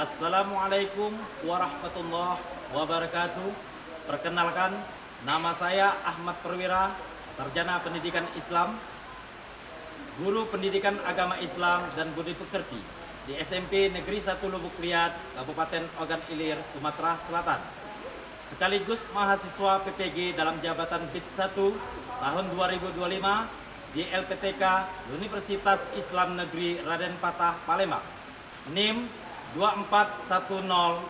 Assalamualaikum warahmatullahi wabarakatuh. Perkenalkan, nama saya Ahmad Perwira, Sarjana Pendidikan Islam, Guru Pendidikan Agama Islam dan Budi Pekerti di SMP Negeri 1 Lubuk Liat, Kabupaten Ogan Ilir, Sumatera Selatan. Sekaligus mahasiswa PPG dalam jabatan BIT 1 tahun 2025 di LPTK Universitas Islam Negeri Raden Patah, Palembang. NIM 24104180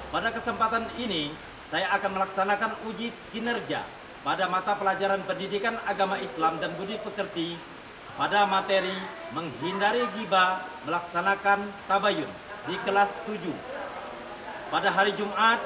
Pada kesempatan ini, saya akan melaksanakan uji kinerja pada mata pelajaran Pendidikan Agama Islam dan Budi Pekerti pada materi menghindari ghibah melaksanakan tabayun di kelas 7 pada hari Jumat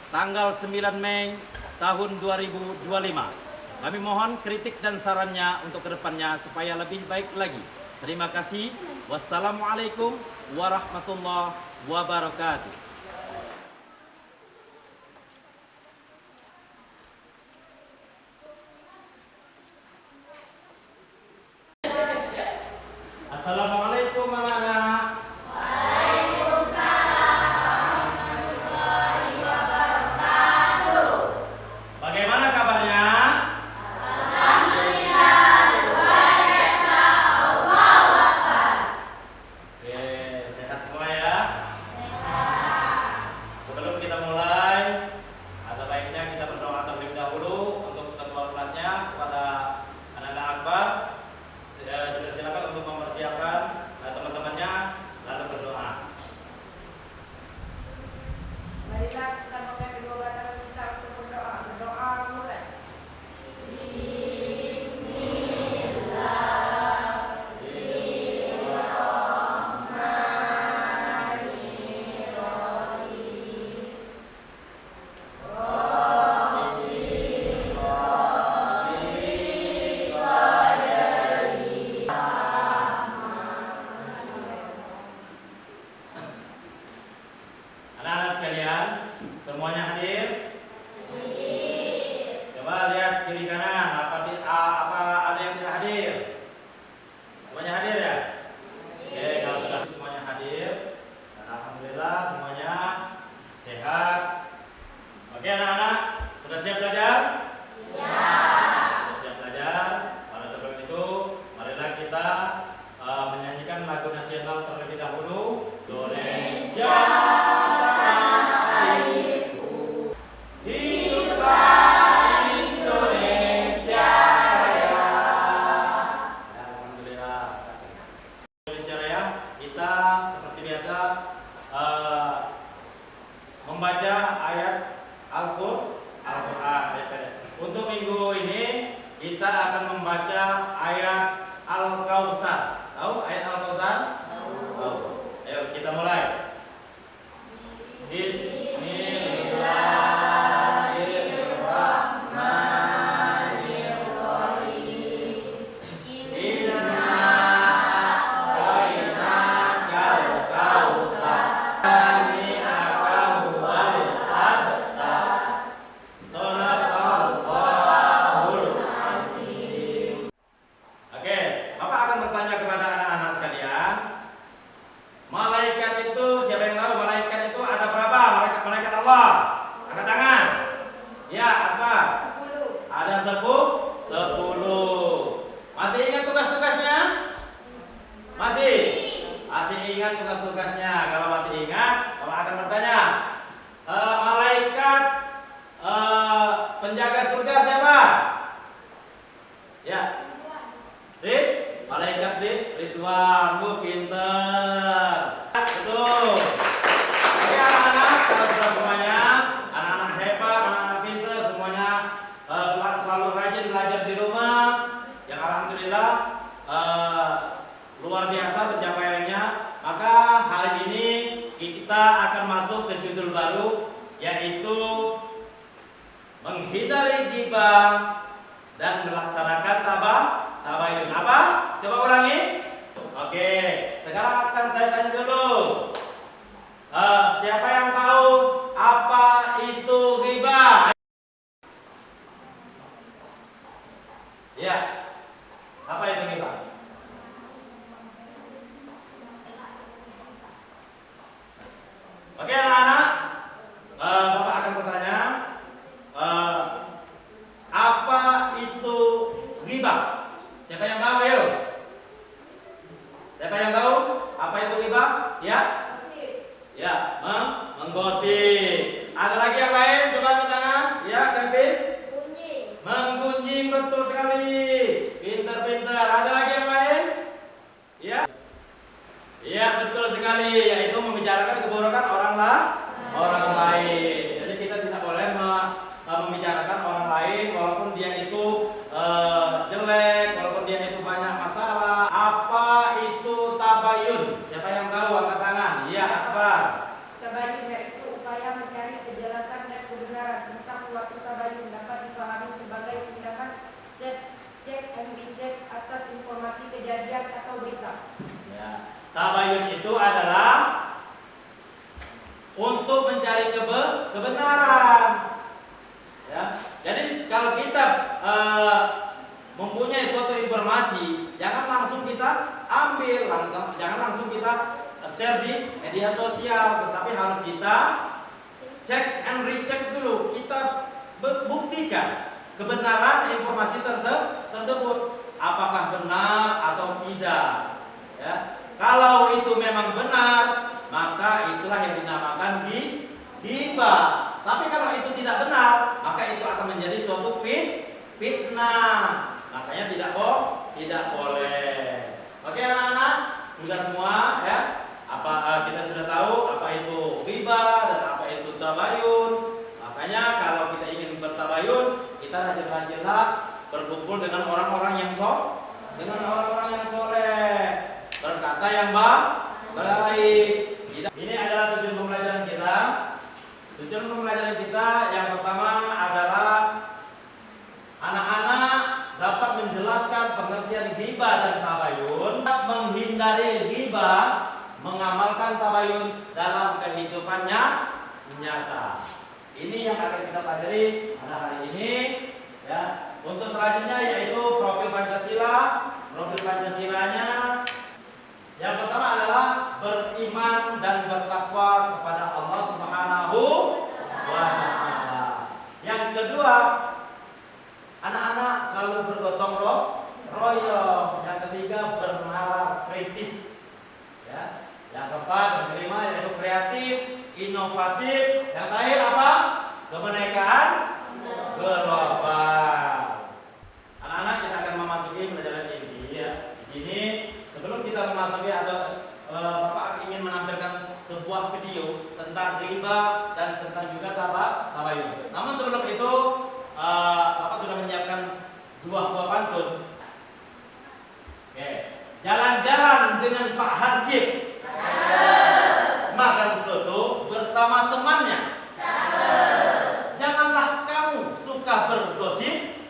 tanggal 9 Mei tahun 2025. Kami mohon kritik dan sarannya untuk kedepannya supaya lebih baik lagi. Terima kasih. Wassalamualaikum warahmatullahi wabarakatuh. Assalamualaikum anak-anak. Bagaimana kabarnya? Sehat semua ya? Sebelum kita mulai, ada baiknya kita berdoa terlebih dahulu untuk ketua kelasnya kepada anak-anak akbar. Juga silakan untuk mempersiapkan teman-temannya lalu berdoa. Marilah kita pakai kedua tangan kita untuk berdoa. Berdoa mulai. Anak-anak sekalian, semuanya hadir? Coba lihat kiri kanan, apa ada yang tidak hadir? Semuanya hadir ya? Oke, kalau sudah semuanya hadir, dan alhamdulillah semuanya sehat. Oke anak-anak, sudah siap belajar? Sudah siap belajar? Pada sebelum itu, marilah kita menyanyikan lagu nasional terlebih dahulu. Indonesia. Membaca ayat Al-Quran. Untuk minggu ini kita akan membaca ayat Al-Kautsar. Tahu ayat Al-Kautsar? Tahu. Ayo kita mulai. Oke, Bapak akan bertanya kepada anak-anak sekalian. Malaikat itu, siapa yang tahu malaikat itu ada berapa? Malaikat Allah. Angkat tangan. Ya, apa? 10. Ada 10. Masih ingat tugas-tugasnya? Masih? Masih ingat tugas-tugasnya? Kalau masih ingat, Bapak akan bertanya. Malaikat penjaga surga siapa? Ya. Malaikat Ridwan, Bu, pinter. Betul. Oke anak-anak, kalau sudah semuanya, anak-anak hebat, anak-anak pinter, semuanya selalu rajin belajar di rumah. Yang alhamdulillah luar biasa pencapaiannya. Maka hari ini kita akan masuk ke judul baru, yaitu menghindari ghibah dan melaksanakan tabayun. Apa? Coba ulangi. Oke, sekarang akan saya tanya dulu. Siapa yang tahu apa itu ghibah? Ya. Apa itu ghibah? Siapa yang tahu ayo? Siapa yang tahu apa itu ghibah? Ya? Ya, menggosip. Ada lagi yang lain? Coba angkat tangan. Ya, Kevin? Menggunjing, betul sekali. Pintar-pintar. Ada lagi yang lain? Ya? Iya, betul sekali. Yaitu membicarakan keburukan orang lain. Jadi kita tidak boleh membicarakan orang lain walaupun dia itu jelek, walaupun dia itu banyak masalah. Apa itu tabayun? Siapa yang tahu angkat tangan? Iya, Akbar. Tabayun yaitu upaya mencari kejelasan dan kebenaran tentang suatu tabayun dapat dipahami sebagai tindakan cek and recheck atas informasi kejadian atau berita. Ya. Tabayun itu adalah untuk mencari kebenaran. Ya. Jadi kalau kita mempunyai suatu informasi, jangan langsung kita ambil, jangan langsung kita share di media sosial, tetapi harus kita cek and recheck dulu. Kita buktikan kebenaran informasi tersebut, apakah benar atau tidak. Ya. Kalau itu memang benar, maka itulah yang dinamakan ghibah. Tapi kalau itu tidak benar, maka itu akan menjadi suatu fitnah. Makanya tidak boleh. Oke anak-anak, sudah semua ya? Kita sudah tahu apa itu ghibah dan apa itu tabayun. Makanya kalau kita ingin bertabayun, kita rajin-rajinlah berkumpul dengan orang-orang yang soleh, berkata yang baik. Ini adalah tujuan pembelajaran kita. Tujuan pembelajaran kita yang pertama adalah anak-anak dapat menjelaskan pengertian ghibah dan tabayun, menghindari ghibah, mengamalkan tabayun dalam kehidupannya nyata. Ini yang akan kita pelajari pada hari ini. Ya. Untuk selanjutnya yaitu profil Pancasila. Profil Pancasilanya yang pertama adalah beriman dan bertakwa kepada Allah Subhanahu wa Ta'ala. Yang kedua, anak-anak selalu bergotong royong. Yang ketiga, bernalar kritis. Ya. Yang keempat dan kelima yaitu kreatif, inovatif. Yang terakhir apa? Kemerdekaan global. Anak-anak kita akan memasuki pelajaran ini ya. Di sini sebelum kita memasuki atau Bapak ingin menampilkan sebuah video tentang ghibah dan tentang juga tabayun. Namun sebelum itu Bapak sudah menyiapkan dua buah pantun. Oke. Jalan-jalan dengan Pak Hansip. Makan soto bersama temannya. Janganlah kamu suka bergosip,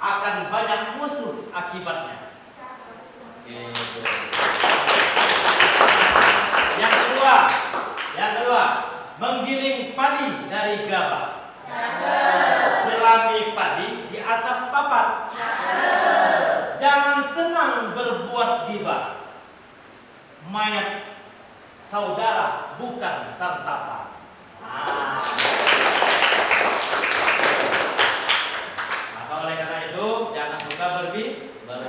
akan banyak musuh akibatnya. Yang kedua, menggiling padi dari gabah. Jerami padi di atas papan. Jangan senang berbuat ghibah. Mayat saudara bukan santapan. Maka oleh karena itu jangan suka berghibah.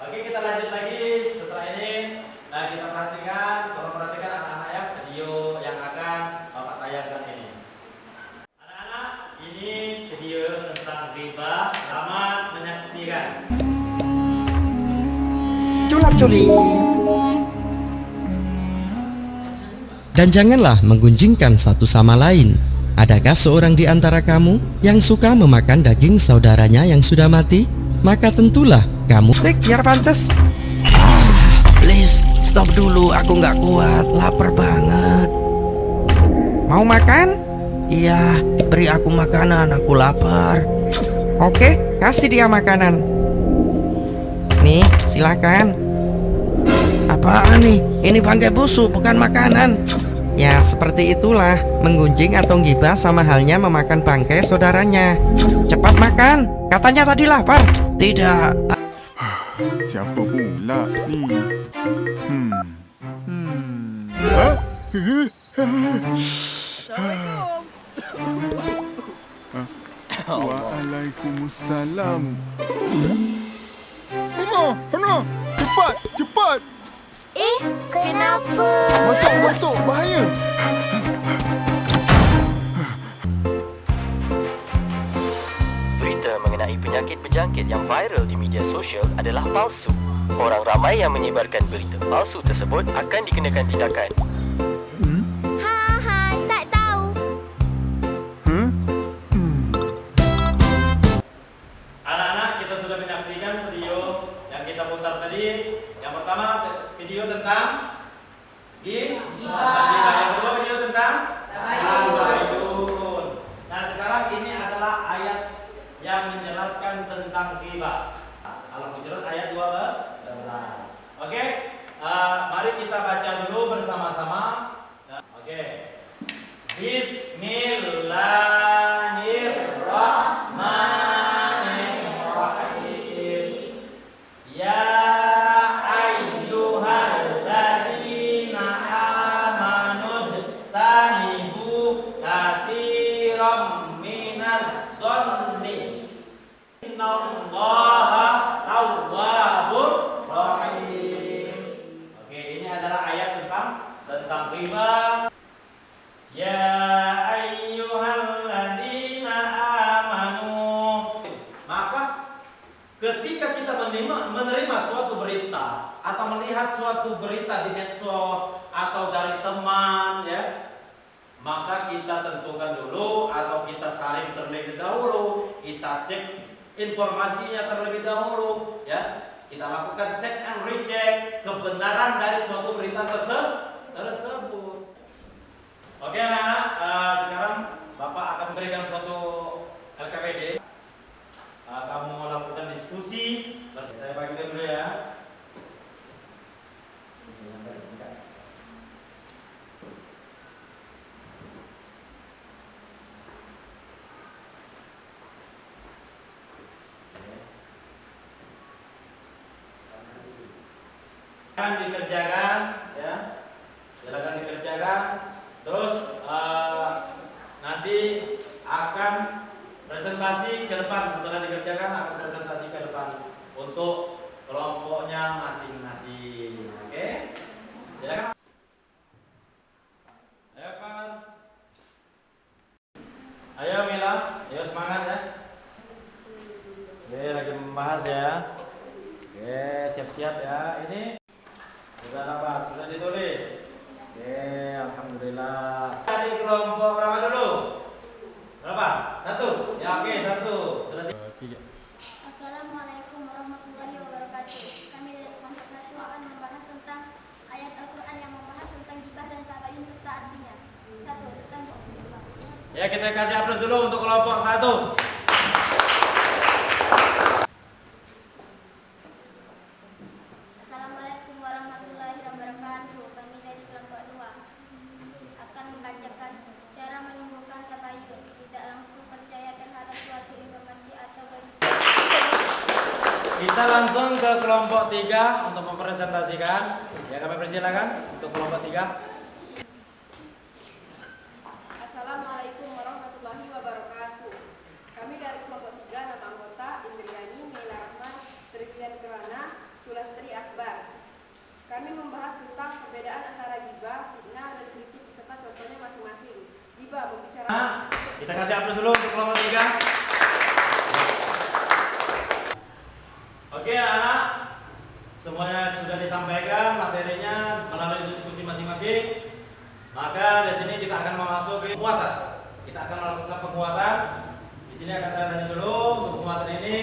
Oke, kita lanjut lagi setelah ini. Nah, kita perhatikan anak-anak ya video yang akan Bapak tayangkan ini. Anak-anak, ini video tentang ghibah. Selamat menyaksikan. Culap-culip. Dan janganlah menggunjingkan satu sama lain. Adakah seorang di antara kamu yang suka memakan daging saudaranya yang sudah mati? Maka tentulah kamu Steak biar pantas. Please, stop dulu, aku nggak kuat, lapar banget. Mau makan? Iya, beri aku makanan, aku lapar. Oke, kasih dia makanan. Nih, silakan. Apaan nih? Ini bangkai busuk, bukan makanan. Ya, seperti itulah. Menggunjing atau ghibah sama halnya memakan bangkai saudaranya. Cepat makan, katanya tadi lapar. Tidak. Siapa pula ni? Hah? Assalamualaikum. Waalaikumsalam. Hana, cepat, cepat. Kenapa? Masuk, bahaya. Berita mengenai penyakit berjangkit yang viral di media sosial adalah palsu. Orang ramai yang menyebarkan berita palsu tersebut akan dikenakan tindakan. Tak tahu. Anak-anak, kita sudah menyaksikan video yang kita putar tadi. Yang pertama video tentang gibah. Yang kedua video tentang tabayun. Nah, sekarang ini adalah ayat yang menjelaskan tentang gibah. Al-Hujurat ayat 12. Oke, mari kita baca dulu bersama-sama. Oke. Bismillahirrahmanirrahim. Ya ayyuhalladzina amanu tanibu katsiran minas dhanni innallaha tawwabur rahim. Oke, ini adalah ayat tentang riba. Ya ayyuhalladzina amanu. Maka ketika kita menerima suatu berita atau melihat suatu berita di medsos atau dari teman, ya, maka kita tentukan dulu atau kita saring terlebih dahulu, kita cek informasinya terlebih dahulu, ya. Kita lakukan check and recheck kebenaran dari suatu berita tersebut. Oke, anak-anak, sekarang Bapak akan berikan suatu LKPD. Kamu lakukan diskusi. Saya bagikan dulu ya. Silakan dikerjakan, ya. Silakan dikerjakan. Terus nanti akan presentasi ke depan. Setelah dikerjakan akan presentasi ke depan untuk kelompoknya masing-masing. Oke? Silakan. Ayo Pan. Ayo Mila, ayo semangat ya. Oke, lagi membahas ya. Oke, siap-siap ya. Ini sudah dapat, sudah ditulis. Oke, alhamdulillah. Dari kelompok berapa dulu? Berapa? Satu? Ya, oke, satu. Selesai. Assalamualaikum warahmatullahi wabarakatuh. Kami dari kelompok 1 akan membahas tentang ayat Al-Quran yang membahas tentang gibah dan tabayun serta artinya. 1. Tentang gibah. Ya, kita kasih aplaus dulu untuk kelompok 1. Assalamualaikum warahmatullahi wabarakatuh. Kami dari kelompok 2 akan membacakan cara menumbuhkan tabayun, tidak langsung percaya terhadap suatu informasi atau berita. Kita langsung ke kelompok 3 untuk mempresentasikan. Ya, kami persilakan untuk kelompok 3. Assalamualaikum warahmatullahi wabarakatuh. Kami dari kelompok 3 nama anggota Indriani, Mila Rahman, Trivian Kirana, Sulastri Akbar. Kami membahas tentang perbedaan antara gibah, fitnah, dan kritik serta contohnya masing-masing. Gibah membicarakan. Nah, kita kasih aplaus dulu untuk kelompok 3. Oke, anak, semuanya sudah disampaikan materinya melalui diskusi masing-masing. Maka di sini kita akan memasuki penguatan. Kita akan melakukan penguatan. Di sini akan saya tanya dulu untuk penguatan ini.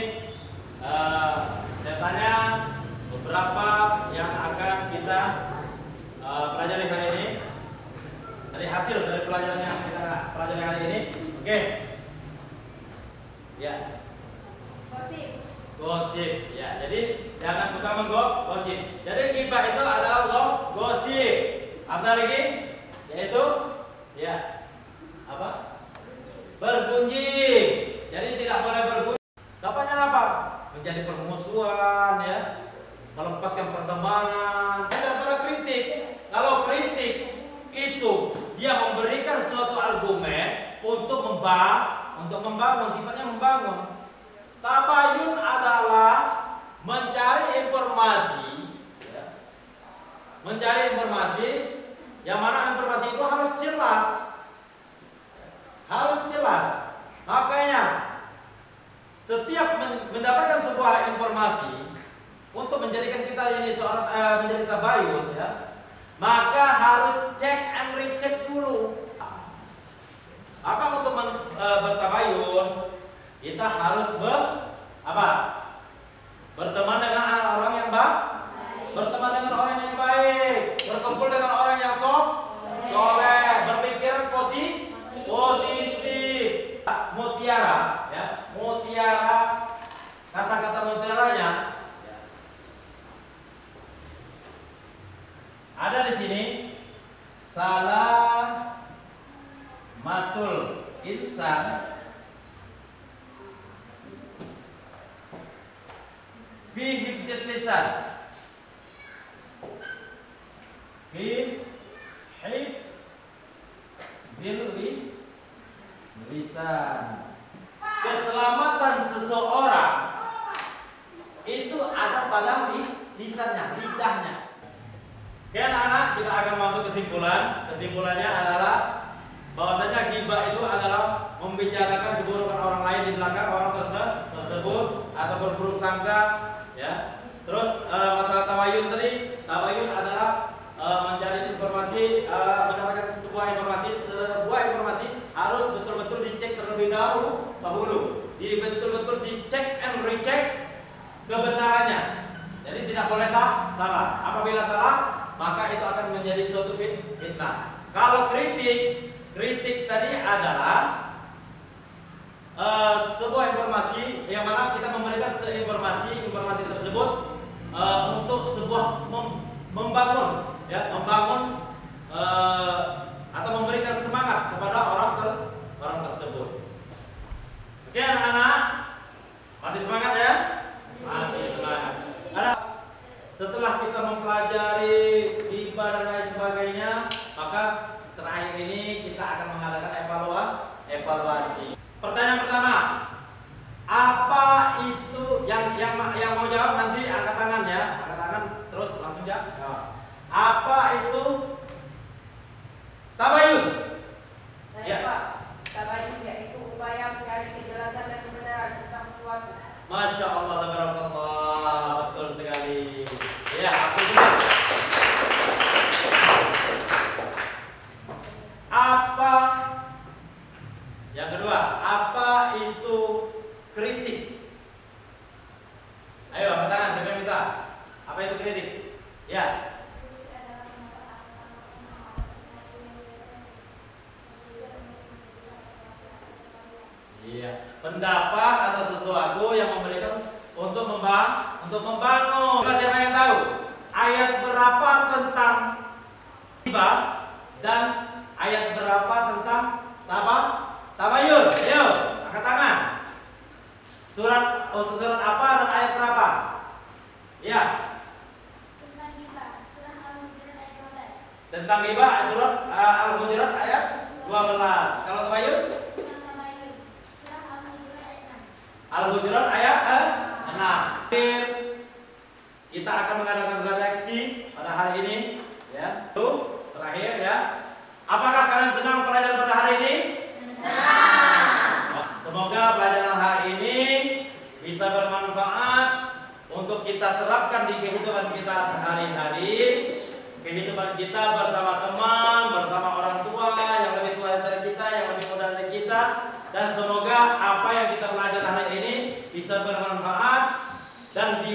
Saya tanya beberapa yang akan kita pelajari hari ini. Dari hasil dari pelajaran yang kita pelajari hari ini. Oke. Ya. Gosip, ya. Jadi jangan suka menggosip. Jadi gibah itu adalah gosip. Apa lagi? Yaitu, ya, apa? Bergunjing. Jadi tidak boleh bergunjing. Dampaknya apa? Menjadi permusuhan, ya. Melepaskan pertemanan. Daripada kritik. Kalau kritik itu dia memberikan suatu argumen untuk Untuk membangun, sifatnya membangun. Tabayun adalah mencari informasi, ya. Mencari informasi yang mana informasi itu harus jelas. Harus jelas. Makanya setiap mendapatkan sebuah informasi untuk menjadikan kita ini seorang menjadi tabayun, ya, maka harus cek and recheck dulu. Maka untuk bertabayun kita harus berteman dengan orang yang baik, berteman dengan orang yang baik, berkumpul dengan orang yang soleh, berpikiran positif. Mutiara, ya, mutiara, kata-kata mutiaranya ada di sini. Salamatul insan fi hifzil lisan, fi hifzil lisan. Keselamatan seseorang itu ada pada lisannya, lidahnya. Oke anak-anak, kita akan masuk kesimpulan. Kesimpulannya adalah bahwasanya ghibah itu adalah membicarakan keburukan orang lain di belakang orang tersebut atau berburuk sangka, ya. Terus masalah tabayun tadi, tabayun adalah mencari informasi, mendapatkan sebuah informasi harus betul-betul dicek terlebih dahulu, betul-betul dicek and recheck kebenarannya. Jadi tidak boleh salah. Apabila salah, maka itu akan menjadi suatu fitnah. Kalau kritik tadi adalah sebuah informasi yang mana kita memberikan informasi tersebut untuk sebuah membangun, ya, atau memberikan semangat kepada orang tersebut. Oke anak-anak, masih semangat ya? Masih semangat. Setelah kita mempelajari ghibah dan lain sebagainya, maka terakhir ini kita akan mengadakan evaluasi. Pertanyaan pertama, apa itu yang mau jawab nanti angkat tangan ya, angkat tangan terus langsung jawab. Apa itu tabayun? Saya Ya. Pak, tabayun yaitu upaya mencari kejelasan dan kebenaran tentang sesuatu. Masya Allah, tabarakallah, betul sekali. Ya, aku juga. Apa? Yang kedua, apa itu kritik? Ayo, angkat tangan, siapa yang bisa? Apa itu kritik? Ya. Iya, pendapat atau sesuatu yang memberikan untuk membangun. Siapa yang tahu ayat berapa tentang ghibah dan ayat berapa tentang tabayun? Ayo, angkat tangan. Surat apa dan ayat berapa? Ya. Tentang ghibah, surah Al-Hujurat ayat 12. Tentang ghibah surat Al-Hujurat ayat 12. Kalau tabayun? Tentang tabayun, surah Al-Hujurat ayat 6. Al-Hujurat ayat 6. Kita akan mengadakan refleksi pada hari ini, ya. Tuh, terakhir ya. Apakah kalian senang pelajaran pada hari ini? Senang. Semoga pelajaran hari ini bisa bermanfaat untuk kita terapkan di kehidupan kita sehari-hari, kehidupan kita bersama teman, bersama orang tua yang lebih tua dari kita, yang lebih muda dari kita, dan semoga apa yang kita pelajari hari ini bisa bermanfaat dan